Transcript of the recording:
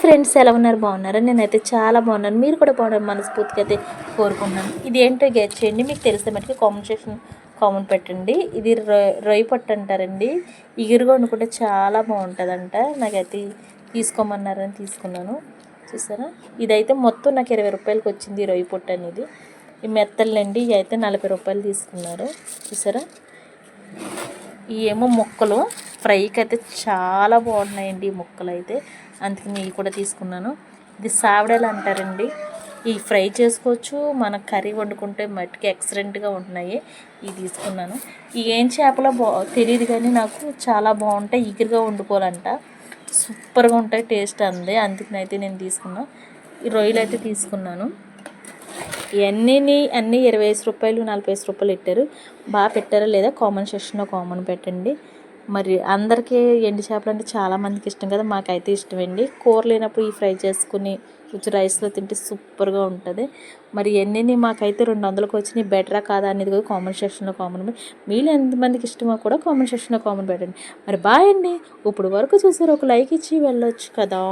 Friends, ఎలా ఉన్నారు? బాగున్నారా? నేనైతే చాలా బాగున్నాను. మీరు కూడా బాగున్నారు మనస్ఫూర్తిగా అయితే కోరుకుంటున్నాను. ఇది ఏంటో గెస్ చేయండి. మీకు తెలిస్తే మటుకు కామెంట్ పెట్టండి. ఇది రొయ్య పొట్టు అంటారండి. ఇగురుగా వండుకుంటే చాలా బాగుంటుందంట. నాకైతే తీసుకోమన్నారని తీసుకున్నాను. చూసారా, ఇదైతే మొత్తం నాకు 20 రూపాయలకి వచ్చింది. రొయ్య పొట్టు అనేది ఈ మెత్తలండి. ఇవి అయితే 40 రూపాయలు తీసుకున్నారు. చూసారా, ఇవేమో ముక్కలు ఫ్రైకి అయితే చాలా బాగున్నాయండి. ఈ ముక్కలు అయితే అందుకని ఇవి కూడా తీసుకున్నాను. ఇది సావిడలు అంటారండి. ఈ ఫ్రై చేసుకోవచ్చు, మన కర్రీ వండుకుంటే మట్టికి ఎక్సలెంట్గా ఉంటున్నాయి. ఇవి తీసుకున్నాను. ఈ ఏం చేపలో తెలియదు కానీ నాకు చాలా బాగుంటాయి. ఇగురుగా వండుకోవాలంట, సూపర్గా ఉంటాయి టేస్ట్ అంది. అందుకని అయితే నేను తీసుకున్నాను. ఈ రొయ్యలు అయితే తీసుకున్నాను. అన్నీ 25 రూపాయలు 45 రూపాయలు పెట్టారు. బాగా పెట్టారా లేదా కామెంట్ సెక్షన్లో కామెంట్ పెట్టండి. మరి అందరికీ ఎండు చేపలు అంటే చాలామందికి ఇష్టం కదా, మాకైతే ఇష్టమండి. కూర లేనప్పుడు ఈ ఫ్రై చేసుకుని కొంచెం రైస్లో తింటే సూపర్గా ఉంటుంది. మరి ఎన్ని మాకైతే 200కి వచ్చినాయి. బెటరా కాదా అనేది కూడా కామెంట్ సెక్షన్లో కామెంట్ మీలో ఎంతమందికి ఇష్టమో కూడా కామెంట్ సెక్షన్లో కామెంట్ పెట్టండి. మరి బాయ్ అండి. ఇప్పుడు వరకు చూసారు, ఒక లైక్ ఇచ్చి వెళ్ళొచ్చు కదా.